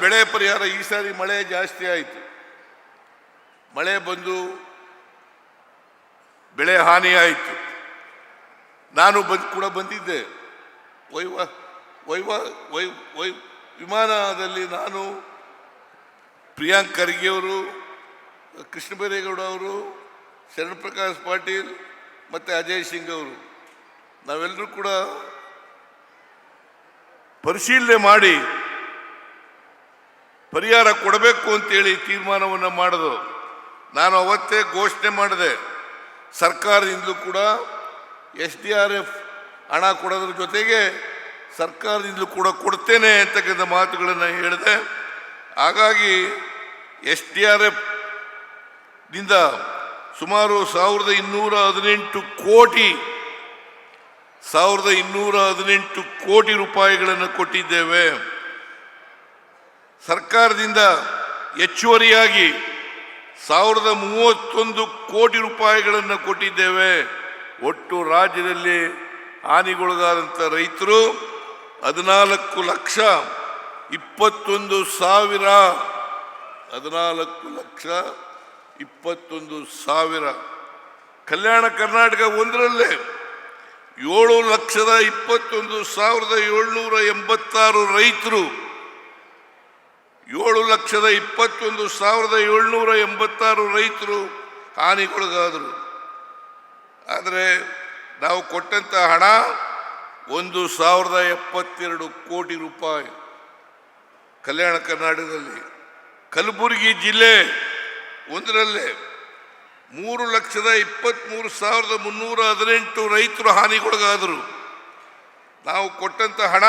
ಬೆಳೆ ಪರಿಹಾರ ಈ ಸಾರಿ ಮಳೆ ಜಾಸ್ತಿ ಆಯಿತು. ಮಳೆ ಬಂದು ಬೆಳೆ ಹಾನಿಯಾಯಿತು. ನಾನು ಕೂಡ ಬಂದಿದ್ದೆ. ವಿಮಾನದಲ್ಲಿ ನಾನು, ಪ್ರಿಯಾಂಕ್ ಖರ್ಗೆ ಅವರು, ಕೃಷ್ಣ ಬೈರೇಗೌಡ ಅವರು, ಶರಣ್ ಪ್ರಕಾಶ್ ಪಾಟೀಲ್ ಮತ್ತು ಅಜಯ್ ಸಿಂಗ್ ಅವರು ನಾವೆಲ್ಲರೂ ಕೂಡ ಪರಿಶೀಲನೆ ಮಾಡಿ ಪರಿಹಾರ ಕೊಡಬೇಕು ಅಂತೇಳಿ ತೀರ್ಮಾನವನ್ನು ಮಾಡಿದ್ರು. ನಾನು ಅವತ್ತೇ ಘೋಷಣೆ ಮಾಡಿದೆ, ಸರ್ಕಾರದಿಂದಲೂ ಕೂಡ SDRF ಹಣ ಕೊಡೋದ್ರ ಜೊತೆಗೆ ಸರ್ಕಾರದಿಂದಲೂ ಕೂಡ ಕೊಡ್ತೇನೆ ಅಂತಕ್ಕಂಥ ಮಾತುಗಳನ್ನು ಹೇಳಿದೆ. ಹಾಗಾಗಿ SDRF ದಿಂದ ಸುಮಾರು 1218 ಕೋಟಿ ರೂಪಾಯಿಗಳನ್ನು ಕೊಟ್ಟಿದ್ದೇವೆ. ಸರ್ಕಾರದಿಂದ ಹೆಚ್ಚುವರಿಯಾಗಿ 1031 ಕೋಟಿ ರೂಪಾಯಿಗಳನ್ನು ಕೊಟ್ಟಿದ್ದೇವೆ. ಒಟ್ಟು ರಾಜ್ಯದಲ್ಲಿ ಹಾನಿಗೊಳಗಾದಂಥ ರೈತರು 14,21,000. ಕಲ್ಯಾಣ ಕರ್ನಾಟಕ ಒಂದರಲ್ಲೇ 7,21,786 ರೈತರು 7,21,786 ರೈತರು ಹಾನಿಗೊಳಗಾದರು. ಆದರೆ ನಾವು ಕೊಟ್ಟಂಥ ಹಣ 1,072 ಕೋಟಿ ರೂಪಾಯಿ. ಕಲ್ಯಾಣ ಕರ್ನಾಟಕದಲ್ಲಿ ಕಲಬುರಗಿ ಜಿಲ್ಲೆ ಒಂದರಲ್ಲೇ 3,23,318 ರೈತರು ಹಾನಿಗೊಳಗಾದರು. ನಾವು ಕೊಟ್ಟಂಥ ಹಣ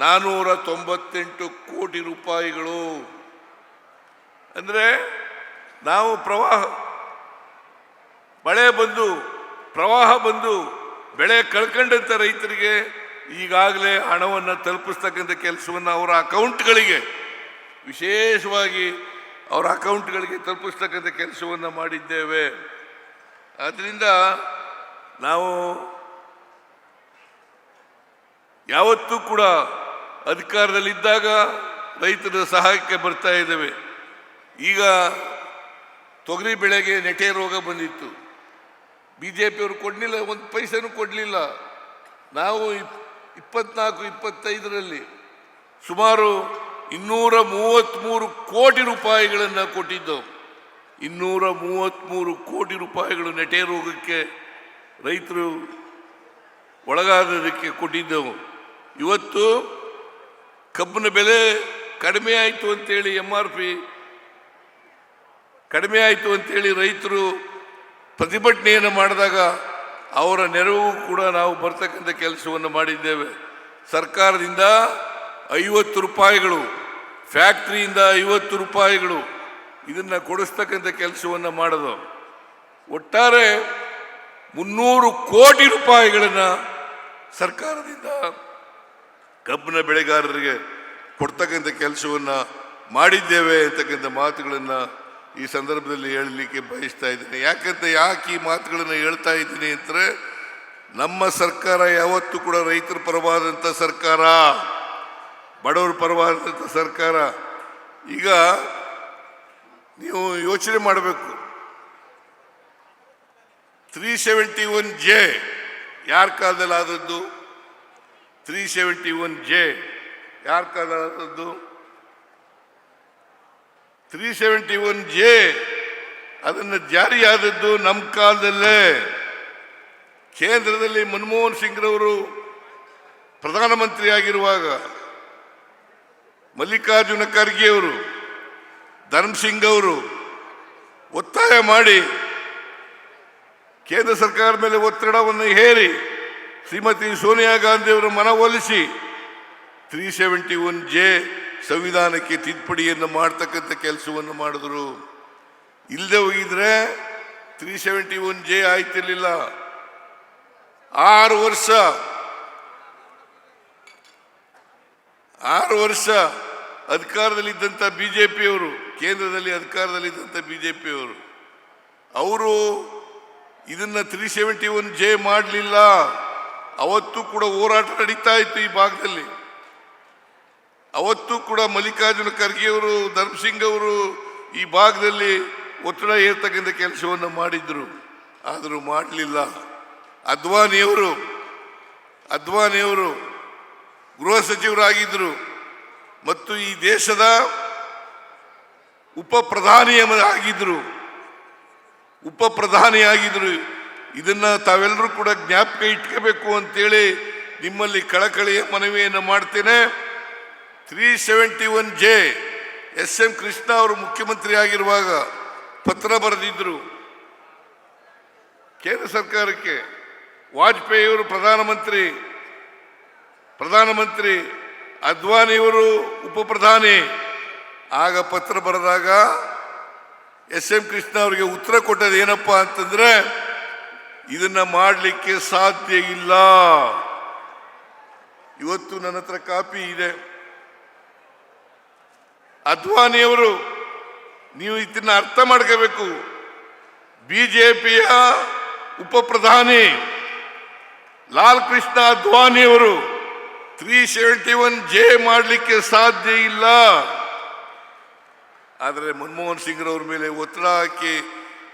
498 ಕೋಟಿ ರೂಪಾಯಿಗಳು. ಅಂದರೆ ನಾವು ಮಳೆ ಬಂದು ಪ್ರವಾಹ ಬಂದು ಬೆಳೆ ಕಳ್ಕೊಂಡಂಥ ರೈತರಿಗೆ ಈಗಾಗಲೇ ಹಣವನ್ನು ತಲುಪಿಸ್ತಕ್ಕಂಥ ಕೆಲಸವನ್ನು ಅವರ ಅಕೌಂಟ್ಗಳಿಗೆ, ವಿಶೇಷವಾಗಿ ಅವರ ಅಕೌಂಟ್ಗಳಿಗೆ ತಲುಪಿಸ್ತಕ್ಕಂಥ ಕೆಲಸವನ್ನು ಮಾಡಿದ್ದೇವೆ. ಆದ್ದರಿಂದ ನಾವು ಯಾವತ್ತೂ ಕೂಡ ಅಧಿಕಾರದಲ್ಲಿದ್ದಾಗ ರೈತರ ಸಹಾಯಕ್ಕೆ ಬರ್ತಾ ಇದ್ದೇವೆ. ಈಗ ತೊಗರಿ ಬೆಳೆಗೆ ನೆಟೆ ರೋಗ ಬಂದಿತ್ತು. BJPಯವರು ಕೊಡಲಿಲ್ಲ, ಒಂದು ಪೈಸೆನೂ ಕೊಡಲಿಲ್ಲ. ನಾವು 24-25ರಲ್ಲಿ ಸುಮಾರು 233 ಕೋಟಿ ರೂಪಾಯಿಗಳನ್ನು ಕೊಟ್ಟಿದ್ದೆವು. 233 ಕೋಟಿ ರೂಪಾಯಿಗಳು ನೆಟೆ ರೋಗಕ್ಕೆ ರೈತರು ಒಳಗಾದದಕ್ಕೆ ಕೊಟ್ಟಿದ್ದೆವು. ಇವತ್ತು ಕಬ್ಬಿನ ಬೆಲೆ ಕಡಿಮೆ ಆಯಿತು ಅಂತೇಳಿ, MRP ಕಡಿಮೆ ಆಯಿತು ಅಂತೇಳಿ ರೈತರು ಪ್ರತಿಭಟನೆಯನ್ನು ಮಾಡಿದಾಗ ಅವರ ನೆರವು ಕೂಡ ನಾವು ಬರ್ತಕ್ಕಂಥ ಕೆಲಸವನ್ನು ಮಾಡಿದ್ದೇವೆ. ಸರ್ಕಾರದಿಂದ 50 ರೂಪಾಯಿಗಳು, ಫ್ಯಾಕ್ಟ್ರಿಯಿಂದ 50 ರೂಪಾಯಿಗಳು ಇದನ್ನು ಕೊಡಿಸ್ತಕ್ಕಂಥ ಕೆಲಸವನ್ನು ಮಾಡೋದು. ಒಟ್ಟಾರೆ 300 ಕೋಟಿ ರೂಪಾಯಿಗಳನ್ನು ಸರ್ಕಾರದಿಂದ ಕಬ್ಬಿನ ಬೆಳೆಗಾರರಿಗೆ ಕೊಡ್ತಕ್ಕಂಥ ಕೆಲಸವನ್ನು ಮಾಡಿದ್ದೇವೆ ಅಂತಕ್ಕಂಥ ಮಾತುಗಳನ್ನು ಈ ಸಂದರ್ಭದಲ್ಲಿ ಹೇಳಲಿಕ್ಕೆ ಬಯಸ್ತಾ ಇದ್ದೀನಿ. ಯಾಕೆ ಈ ಮಾತುಗಳನ್ನು ಹೇಳ್ತಾ ಇದ್ದೀನಿ ಅಂದರೆ, ನಮ್ಮ ಸರ್ಕಾರ ಯಾವತ್ತೂ ಕೂಡ ರೈತರ ಪರವಾದಂಥ ಸರ್ಕಾರ, ಬಡವರ ಪರವಾದಂಥ ಸರ್ಕಾರ. ಈಗ ನೀವು ಯೋಚನೆ ಮಾಡಬೇಕು, 371J ಯಾರ ಕಾಲದಲ್ಲಿ ಆದದ್ದು? 371J ಯಾರ ಕಾಲದಲ್ಲಿ ಆದದ್ದು? 371J ಅದನ್ನು ಜಾರಿಯಾದದ್ದು ನಮ್ಮ ಕಾಲದಲ್ಲೇ. ಕೇಂದ್ರದಲ್ಲಿ ಮನಮೋಹನ್ ಸಿಂಗ್ರವರು ಪ್ರಧಾನಮಂತ್ರಿ ಆಗಿರುವಾಗ ಮಲ್ಲಿಕಾರ್ಜುನ ಖರ್ಗೆ ಅವರು, ಧರ್ಮಸಿಂಗ್ ಅವರು ಒತ್ತಾಯ ಮಾಡಿ ಕೇಂದ್ರ ಸರ್ಕಾರ ಮೇಲೆ ಒತ್ತಡವನ್ನು ಹೇರಿ ಶ್ರೀಮತಿ ಸೋನಿಯಾ ಗಾಂಧಿ ಅವರು ಮನವೊಲಿಸಿ 371J ಸಂವಿಧಾನಕ್ಕೆ ತಿದ್ದುಪಡಿಯನ್ನು ಮಾಡ್ತಕ್ಕಂಥ ಕೆಲಸವನ್ನು ಮಾಡಿದ್ರು. ಇಲ್ಲದೆ ಹೋಗಿದ್ರೆ 371J ಆಯ್ತಿರ್ಲಿಲ್ಲ. 6 ವರ್ಷ ಅಧಿಕಾರದಲ್ಲಿದ್ದಂಥ BJPಯವರು, ಕೇಂದ್ರದಲ್ಲಿ ಅಧಿಕಾರದಲ್ಲಿದ್ದಂಥ BJPಯವರು, ಅವರು ಇದನ್ನು 371J ಮಾಡಲಿಲ್ಲ. ಅವತ್ತು ಕೂಡ ಹೋರಾಟ ನಡೀತಾ ಇತ್ತು ಈ ಭಾಗದಲ್ಲಿ. ಅವತ್ತು ಕೂಡ ಮಲ್ಲಿಕಾರ್ಜುನ ಖರ್ಗೆ ಅವರು, ಧರ್ಮಸಿಂಗ್ ಅವರು ಈ ಭಾಗದಲ್ಲಿ ಒತ್ತಡ ಏರ್ತಕ್ಕಂಥ ಕೆಲಸವನ್ನು ಮಾಡಿದ್ರು. ಆದರೂ ಮಾಡಲಿಲ್ಲ. ಅದ್ವಾನಿಯವರು ಗೃಹ ಸಚಿವರಾಗಿದ್ದರು ಮತ್ತು ಈ ದೇಶದ ಉಪ ಪ್ರಧಾನಿಯಾಗಿದ್ದರು. ಇದನ್ನ ತಾವೆಲ್ಲರೂ ಕೂಡ ಜ್ಞಾಪಕ ಇಟ್ಕೋಬೇಕು ಅಂತೇಳಿ ನಿಮ್ಮಲ್ಲಿ ಕಳಕಳಿಯ ಮನವಿಯನ್ನು ಮಾಡ್ತೇನೆ. 371J SM ಕೃಷ್ಣ ಅವರು ಮುಖ್ಯಮಂತ್ರಿ ಆಗಿರುವಾಗ ಪತ್ರ ಬರೆದಿದ್ರು ಕೇಂದ್ರ ಸರ್ಕಾರಕ್ಕೆ. ವಾಜಪೇಯಿ ಅವರು ಪ್ರಧಾನಮಂತ್ರಿ, ಅದ್ವಾನಿಯವರು ಉಪ ಪ್ರಧಾನಿ. ಆಗ ಪತ್ರ ಬರೆದಾಗ SM ಕೃಷ್ಣ ಅವರಿಗೆ ಉತ್ತರ ಕೊಟ್ಟದ್ದು ಏನಪ್ಪಾ ಅಂತಂದ್ರೆ, ಇದನ್ನ ಮಾಡಲಿಕ್ಕೆ ಸಾಧ್ಯ ಇಲ್ಲ. ಇವತ್ತು ನನ್ನ ಹತ್ರ ಕಾಪಿ ಇದೆ. ಅದ್ವಾನಿಯವರು, ನೀವು ಇದನ್ನ ಅರ್ಥ ಮಾಡ್ಕೋಬೇಕು. ಬಿಜೆಪಿಯ ಉಪ ಪ್ರಧಾನಿ ಲಾಲ್ ಕೃಷ್ಣ ಅದ್ವಾನಿಯವರು 371J ಮಾಡಲಿಕ್ಕೆ ಸಾಧ್ಯ ಇಲ್ಲ. ಆದರೆ ಮನಮೋಹನ್ ಸಿಂಗ್ರವ್ರ ಮೇಲೆ ಒತ್ತಡ ಹಾಕಿ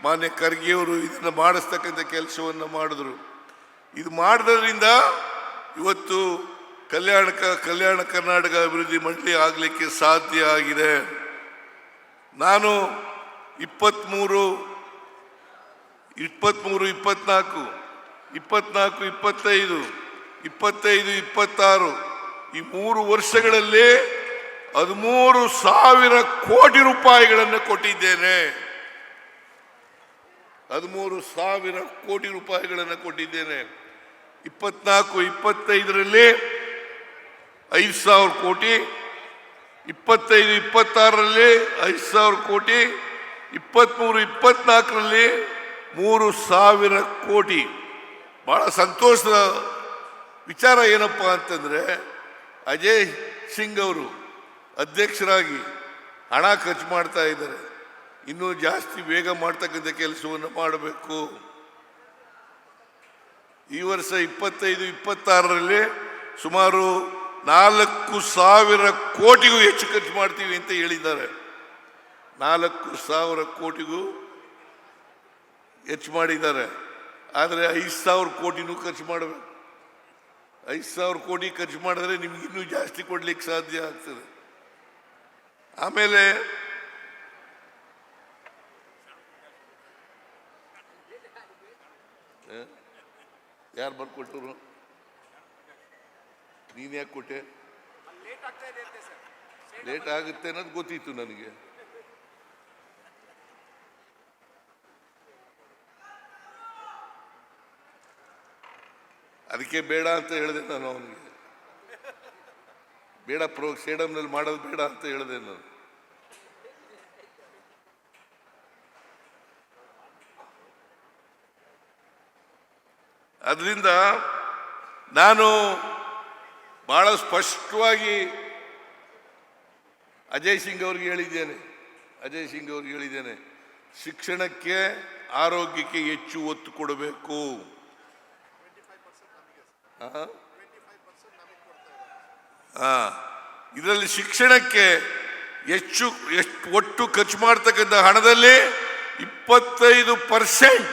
ಮಾನ್ಯ ಖರ್ಗೆಯವರು ಇದನ್ನು ಮಾಡಿಸ್ತಕ್ಕಂಥ ಕೆಲಸವನ್ನು ಮಾಡಿದ್ರು. ಇದು ಮಾಡೋದ್ರಿಂದ ಇವತ್ತು ಕಲ್ಯಾಣ ಕರ್ನಾಟಕ ಅಭಿವೃದ್ಧಿ ಮಂಡಳಿ ಆಗಲಿಕ್ಕೆ ಸಾಧ್ಯ ಆಗಿದೆ. ನಾನು 23, 24, 25, 26 ಈ 3 ವರ್ಷಗಳಲ್ಲಿ 13,000 ಕೋಟಿ ರೂಪಾಯಿಗಳನ್ನು ಕೊಟ್ಟಿದ್ದೇನೆ. 13,000 ಕೋಟಿ ರೂಪಾಯಿಗಳನ್ನು ಕೊಟ್ಟಿದ್ದೇನೆ. 24, 25ರಲ್ಲಿ 5,000 ಕೋಟಿ, 25, 26ರಲ್ಲಿ 5,000 ಕೋಟಿ, 23, 24ರಲ್ಲಿ 3,000 ಕೋಟಿ. ಬಹಳ ಸಂತೋಷದ ವಿಚಾರ ಏನಪ್ಪಾ ಅಂತಂದ್ರೆ, ಅಜಯ್ ಸಿಂಗ್ ಅವರು ಅಧ್ಯಕ್ಷರಾಗಿ ಹಣ ಖರ್ಚು ಮಾಡ್ತಾ ಇದ್ದಾರೆ. ಇನ್ನೂ ಜಾಸ್ತಿ ಬೇಗ ಮಾಡ್ತಕ್ಕಂಥ ಕೆಲಸವನ್ನು ಮಾಡಬೇಕು. ಈ ವರ್ಷ 25, 26ರಲ್ಲಿ ಸುಮಾರು 4,000 ಕೋಟಿಗೂ ಹೆಚ್ಚು ಖರ್ಚು ಮಾಡ್ತೀವಿ ಅಂತ ಹೇಳಿದ್ದಾರೆ. 4,000 ಕೋಟಿಗೂ ಹೆಚ್ಚು ಮಾಡಿದ್ದಾರೆ. ಆದರೆ 5,000 ಕೋಟಿನೂ ಖರ್ಚು ಮಾಡಬೇಕು. 5,000 ಕೋಟಿ ಖರ್ಚು ಮಾಡಿದ್ರೆ ನಿಮ್ಗೆ ಇನ್ನೂ ಜಾಸ್ತಿ ಕೊಡ್ಲಿಕ್ಕೆ ಸಾಧ್ಯ ಆಗ್ತದೆ. ಆಮೇಲೆ ಯಾರು ಬರ್ಕೊಟ್ಟರು? ನೀನ್ ಯಾಕೆ ಕೊಟ್ಟೆ? ಲೇಟ್ ಆಗುತ್ತೆ ಅನ್ನೋದು ಗೊತ್ತಿತ್ತು ನನಗೆ. ಅದಕ್ಕೆ ಬೇಡ ಅಂತ ಹೇಳಿದೆ ನಾನು ಅವನಿಗೆ. ಬೇಡ, ಸ್ಟೇಡಿಯಂನಲ್ಲಿ ಮಾಡೋದು ಬೇಡ ಅಂತ ಹೇಳಿದೆ ನಾನು. ಅದರಿಂದ ನಾನು ಬಹಳ ಸ್ಪಷ್ಟವಾಗಿ ಅಜಯ್ ಸಿಂಗ್ ಅವ್ರಿಗೆ ಹೇಳಿದ್ದೇನೆ, ಶಿಕ್ಷಣಕ್ಕೆ, ಆರೋಗ್ಯಕ್ಕೆ ಹೆಚ್ಚು ಒತ್ತು ಕೊಡಬೇಕು. ಇದರಲ್ಲಿ ಶಿಕ್ಷಣಕ್ಕೆ ಹೆಚ್ಚು ಒಟ್ಟು ಖರ್ಚು ಮಾಡ್ತಕ್ಕಂಥ ಹಣದಲ್ಲಿ 25%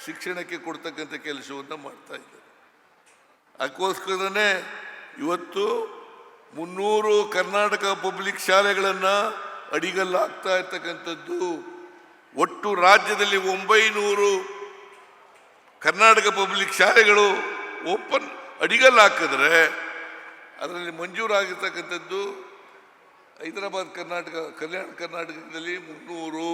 ಶಿಕ್ಷಣಕ್ಕೆ ಕೊಡ್ತಕ್ಕಂಥ ಕೆಲಸವನ್ನು ಮಾಡ್ತಾ ಇದ್ದಾರೆ. ಅದಕ್ಕೋಸ್ಕರನೇ ಇವತ್ತು 300 ಕರ್ನಾಟಕ ಪಬ್ಲಿಕ್ ಶಾಲೆಗಳನ್ನು ಅಡಿಗಲ್ಲಾಗ್ತಾ ಇರ್ತಕ್ಕಂಥದ್ದು. ಒಟ್ಟು ರಾಜ್ಯದಲ್ಲಿ 900 ಕರ್ನಾಟಕ ಪಬ್ಲಿಕ್ ಶಾಲೆಗಳು ಅಡಿಗಲ್ಲು ಹಾಕಿದ್ರೆ ಅದರಲ್ಲಿ ಮಂಜೂರಾಗಿರ್ತಕ್ಕಂಥದ್ದು ಹೈದರಾಬಾದ್ ಕಲ್ಯಾಣ ಕರ್ನಾಟಕದಲ್ಲಿ 300.